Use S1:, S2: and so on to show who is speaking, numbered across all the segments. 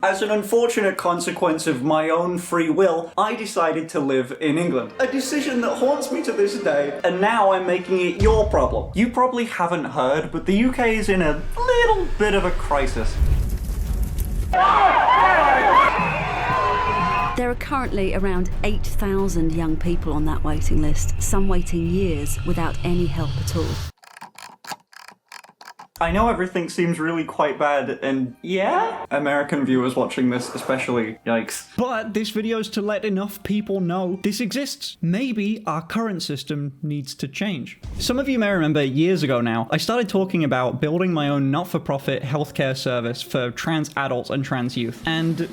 S1: As an unfortunate consequence of my own free will, I decided to live in England. A decision that haunts me to this day, and now I'm making it your problem. You probably haven't heard, but the UK is in a little bit of a crisis.
S2: There are currently around 8,000 young people on that waiting list, some waiting years without any help at all.
S1: I know everything seems really quite bad, and yeah, American viewers watching this especially, yikes. But this video's to let enough people know this exists. Maybe our current system needs to change. Some of you may remember years ago now, I started talking about building my own not-for-profit healthcare service for trans adults and trans youth, and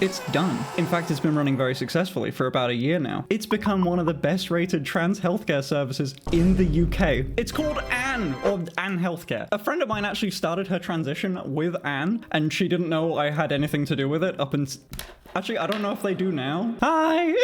S1: it's done. In fact, it's been running very successfully for about a year now. It's become one of the best rated trans healthcare services in the UK. It's called Anne, or Anne Healthcare. A friend of mine actually started her transition with Anne, and she didn't know I had anything to do with it up until... Actually, I don't know if they do now. Hi!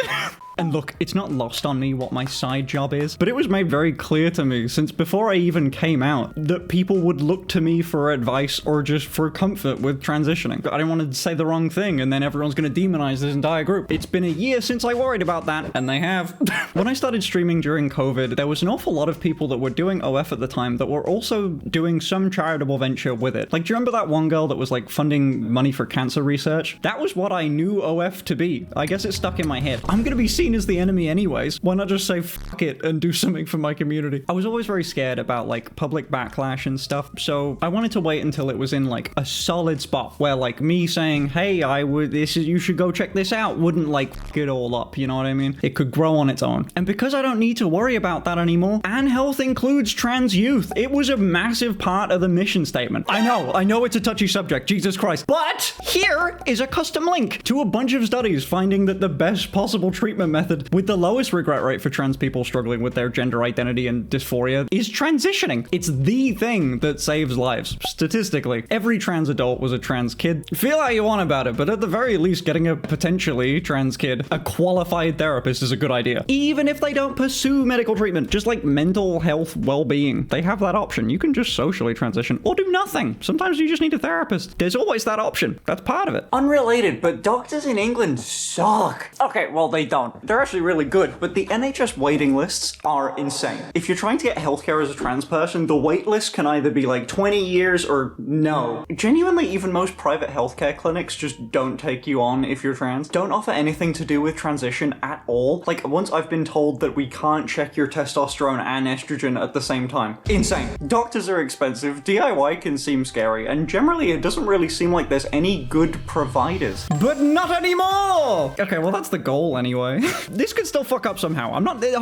S1: And look, it's not lost on me what my side job is, but it was made very clear to me since before I even came out that people would look to me for advice or just for comfort with transitioning. I didn't want to say the wrong thing and then everyone's going to demonize this entire group. It's been a year since I worried about that, and they have. When I started streaming during COVID, there was an awful lot of people that were doing OF at the time that were also doing some charitable venture with it. Like, do you remember that one girl that was like funding money for cancer research? That was what I knew OF to be. I guess it stuck in my head. I'm going to be seen as the enemy anyways. Why not just say fuck it and do something for my community? I was always very scared about like public backlash and stuff, so I wanted to wait until it was in like a solid spot where like me saying, hey, you should go check this out wouldn't like fuck it all up, you know what I mean? It could grow on its own. And because I don't need to worry about that anymore, Anne Health includes trans youth. It was a massive part of the mission statement. I know it's a touchy subject, Jesus Christ. But here is a custom link to a bunch of studies finding that the best possible treatment method with the lowest regret rate for trans people struggling with their gender identity and dysphoria is transitioning. It's the thing that saves lives. Statistically, every trans adult was a trans kid. Feel how you want about it, but at the very least, getting a potentially trans kid a qualified therapist is a good idea. Even if they don't pursue medical treatment, just like mental health well-being, they have that option. You can just socially transition or do nothing. Sometimes you just need a therapist. There's always that option. That's part of it. Unrelated, but doctors in England suck. Okay, well, they don't. They're actually really good, but the NHS waiting lists are insane. If you're trying to get healthcare as a trans person, the wait list can either be like 20 years or no. Genuinely, even most private healthcare clinics just don't take you on if you're trans. Don't offer anything to do with transition at all. Like, once I've been told that we can't check your testosterone and estrogen at the same time. Insane. Doctors are expensive, DIY can seem scary, and generally it doesn't really seem like there's any good providers. But not anymore! Okay, well that's the goal anyway. This could still fuck up somehow.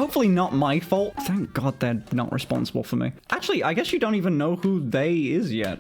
S1: Hopefully not my fault. Thank God they're not responsible for me. Actually, I guess you don't even know who they is yet.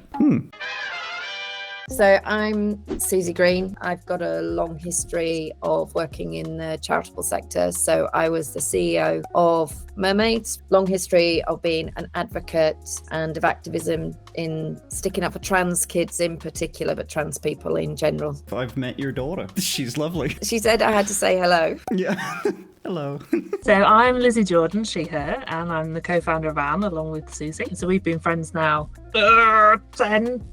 S3: So I'm Susie Green. I've got a long history of working in the charitable sector. So I was the CEO of Mermaids, long history of being an advocate and of activism in sticking up for trans kids in particular, but trans people in general.
S1: I've met your daughter. She's lovely.
S3: She said I had to say hello.
S1: Yeah. Hello.
S4: So I'm Lizzie Jordan, she, her, and I'm the co-founder of Anne along with Susie. So we've been friends now 10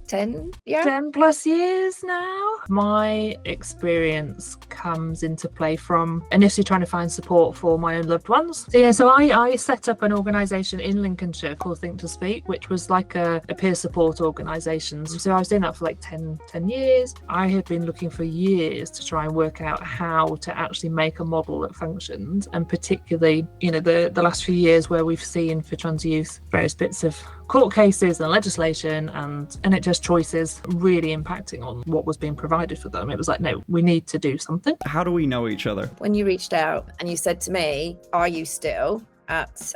S4: plus years now. My experience comes into play from initially trying to find support for my own loved ones. So I set up an organisation in Lincolnshire called Think to Speak, which was like a peer support organisation. So I was doing that for like 10 years. I had been looking for years to try and work out how to actually make a model that functioned, and particularly, the last few years where we've seen for trans youth various bits of court cases and legislation and NHS choices really impacting on what was being provided for them. It was like, no, we need to do something.
S1: How do we know each other?
S3: When you reached out and you said to me, are you still at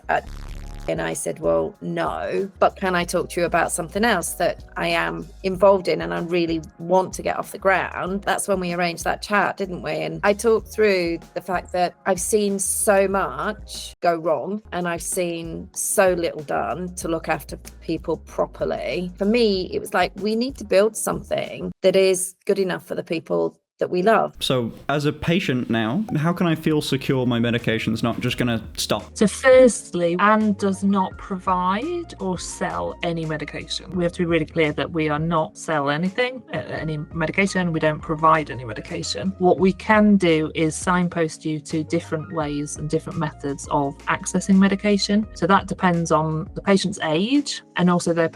S3: and I said, well, no, but can I talk to you about something else that I am involved in and I really want to get off the ground? That's when we arranged that chat, didn't we? And I talked through the fact that I've seen so much go wrong and I've seen so little done to look after people properly. For me, it was like, we need to build something that is good enough for the people that we love.
S1: So as a patient now, how can I feel secure my medication's not just going to stop?
S4: So firstly, Anne does not provide or sell any medication. We have to be really clear that we are not sell anything, any medication. We don't provide any medication. What we can do is signpost you to different ways and different methods of accessing medication. So that depends on the patient's age and also the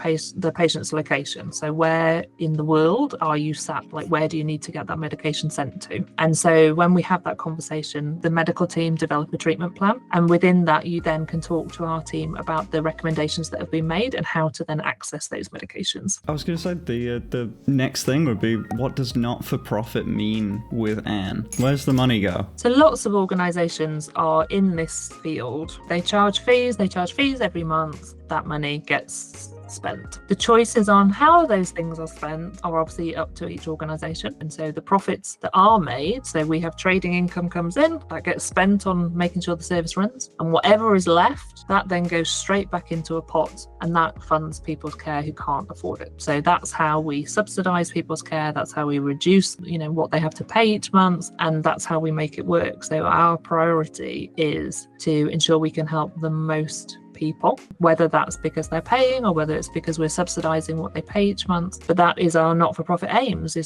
S4: patient's location. So where in the world are you sat? Like, where do you need to get that medication sent to? And so when we have that conversation, the medical team develop a treatment plan. And within that, you then can talk to our team about the recommendations that have been made and how to then access those medications.
S1: I was going to say the next thing would be, what does not-for-profit mean with Anne? Where's the money go?
S4: So lots of organisations are in this field. They charge fees every month. That money gets spent. The choices on how those things are spent are obviously up to each organisation. And so the profits that are made, so we have trading income comes in, that gets spent on making sure the service runs. And whatever is left, that then goes straight back into a pot and that funds people's care who can't afford it. So that's how we subsidise people's care. That's how we reduce, what they have to pay each month. And that's how we make it work. So our priority is to ensure we can help the most people, whether that's because they're paying or whether it's because we're subsidising what they pay each month. But that is our not-for-profit aims,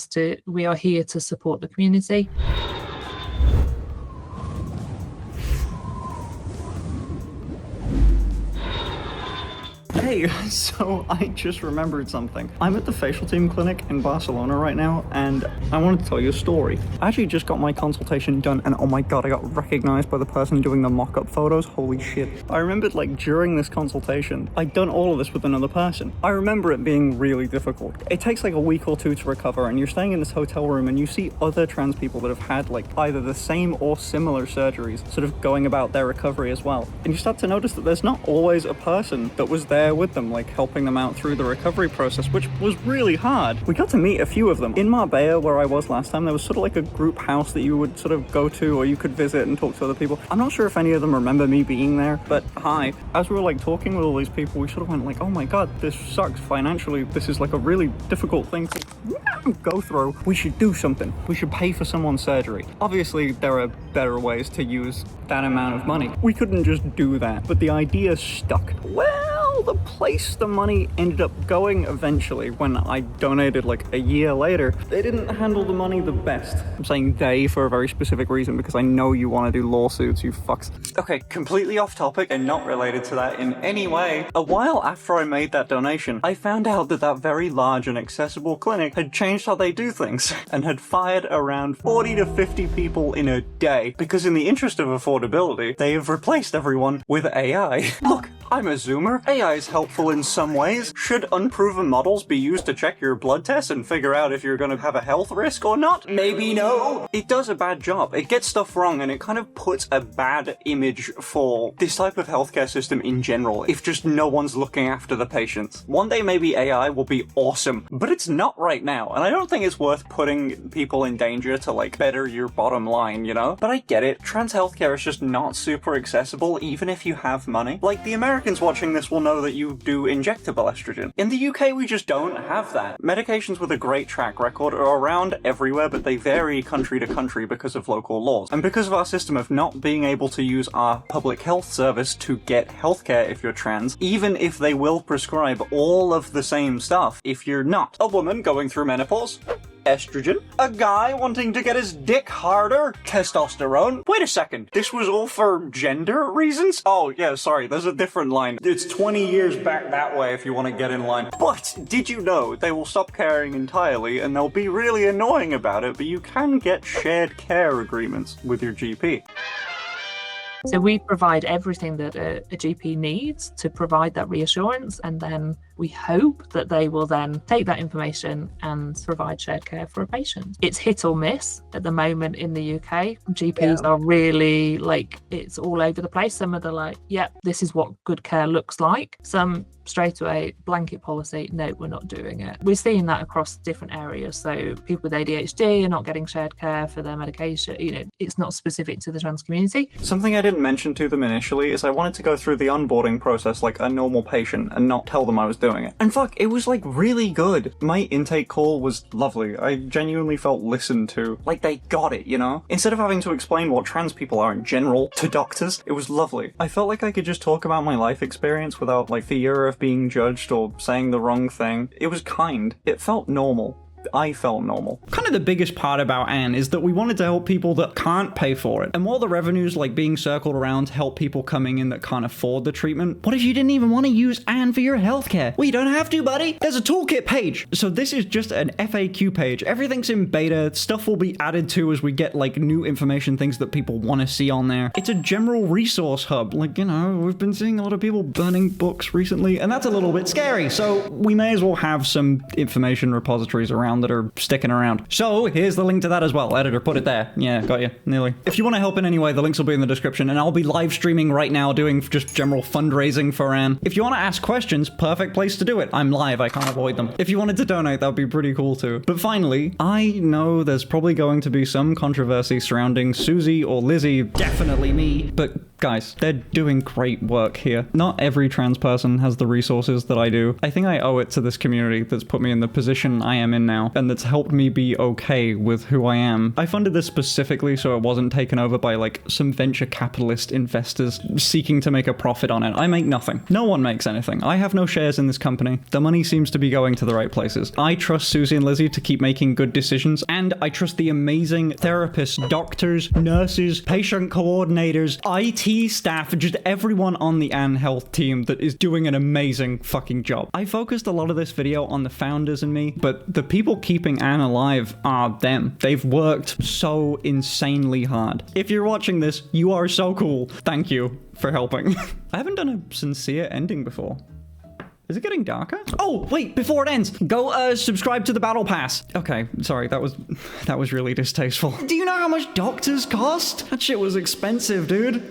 S4: we are here to support the community.
S1: Hey, so I just remembered something. I'm at the facial team clinic in Barcelona right now, and I wanted to tell you a story. I actually just got my consultation done, and oh my god, I got recognized by the person doing the mock-up photos. Holy shit. I remembered, during this consultation, I'd done all of this with another person. I remember it being really difficult. It takes a week or two to recover, and you're staying in this hotel room, and you see other trans people that have had, either the same or similar surgeries, sort of going about their recovery as well. And you start to notice that there's not always a person that was there with them, helping them out through the recovery process, which was really hard. We got to meet a few of them. In Marbella, where I was last time, there was sort of a group house that you would sort of go to, or you could visit and talk to other people. I'm not sure if any of them remember me being there, but hi. As we were talking with all these people, we sort of went oh my god, this sucks financially. This is a really difficult thing to go through. We should do something. We should pay for someone's surgery. Obviously, there are better ways to use that amount of money. We couldn't just do that, but the idea stuck. Well, the place the money ended up going eventually, when I donated a year later, they didn't handle the money the best. I'm saying they for a very specific reason, because I know you want to do lawsuits, you fucks. Okay, completely off topic and not related to that in any way. A while after I made that donation, I found out that very large and accessible clinic had changed how they do things and had fired around 40 to 50 people in a day, because in the interest of affordability, they have replaced everyone with AI. Look, I'm a Zoomer. AI is helpful in some ways. Should unproven models be used to check your blood tests and figure out if you're going to have a health risk or not? Maybe no. It does a bad job. It gets stuff wrong, and it kind of puts a bad image for this type of healthcare system in general, if just no one's looking after the patients. One day maybe AI will be awesome, but it's not right now, and I don't think it's worth putting people in danger to better your bottom line, But I get it. Trans healthcare is just not super accessible, even if you have money. The Americans watching this will know that you do injectable estrogen. In the UK, we just don't have that. Medications with a great track record are around everywhere, but they vary country to country because of local laws. And because of our system of not being able to use our public health service to get healthcare if you're trans, even if they will prescribe all of the same stuff if you're not. A woman going through menopause? Estrogen. A guy wanting to get his dick harder? Testosterone. Wait a second, this was all for gender reasons? Oh yeah, sorry, there's a different line. It's 20 years back that way if you want to get in line. But did you know they will stop caring entirely, and they'll be really annoying about it, but you can get shared care agreements with your GP.
S4: So we provide everything that a GP needs to provide that reassurance, and then we hope that they will then take that information and provide shared care for a patient. It's hit or miss at the moment in the UK. GPs are really it's all over the place. Some of them yep, this is what good care looks like. Some straight away, blanket policy, no, we're not doing it. We're seeing that across different areas. So people with ADHD are not getting shared care for their medication. It's not specific to the trans community.
S1: Something I didn't mention to them initially is I wanted to go through the onboarding process like a normal patient and not tell them I was doing doing it. And fuck, it was like really good. My intake call was lovely. I genuinely felt listened to. Like they got it, you know? Instead of having to explain what trans people are in general to doctors, it was lovely. I felt like I could just talk about my life experience without like fear of being judged or saying the wrong thing. It was kind. It felt normal. I felt normal. Kind of the biggest part about Anne is that we wanted to help people that can't pay for it. And while the revenues like being circled around to help people coming in that can't afford the treatment, what if you didn't even want to use Anne for your healthcare? Well, you don't have to, buddy. There's a toolkit page. So this is just an FAQ page. Everything's in beta. Stuff will be added to as we get like new information, things that people want to see on there. It's a general resource hub. Like, you know, we've been seeing a lot of people burning books recently, and that's a little bit scary. So we may as well have some information repositories around that are sticking around. So here's the link to that as well. Editor, put it there. Yeah, got you. Nearly. If you want to help in any way, the links will be in the description, and I'll be live streaming right now doing just general fundraising for Anne. If you want to ask questions, perfect place to do it. I'm live, I can't avoid them. If you wanted to donate, that would be pretty cool too. But finally, I know there's probably going to be some controversy surrounding Susie or Lizzie, definitely me, but guys, they're doing great work here. Not every trans person has the resources that I do. I think I owe it to this community that's put me in the position I am in now, and that's helped me be okay with who I am. I funded this specifically so it wasn't taken over by like some venture capitalist investors seeking to make a profit on it. I make nothing. No one makes anything. I have no shares in this company. The money seems to be going to the right places. I trust Susie and Lizzie to keep making good decisions, and I trust the amazing therapists, doctors, nurses, patient coordinators, IT staff, just everyone on the Anne Health team that is doing an amazing fucking job. I focused a lot of this video on the founders and me, but the people keeping Anne alive are them. They've worked so insanely hard. If you're watching this, you are so cool. Thank you for helping. I haven't done a sincere ending before. Is it getting darker? Oh, wait, before it ends, go subscribe to the battle pass. Okay, sorry, that was really distasteful. Do you know how much doctors cost? That shit was expensive, dude.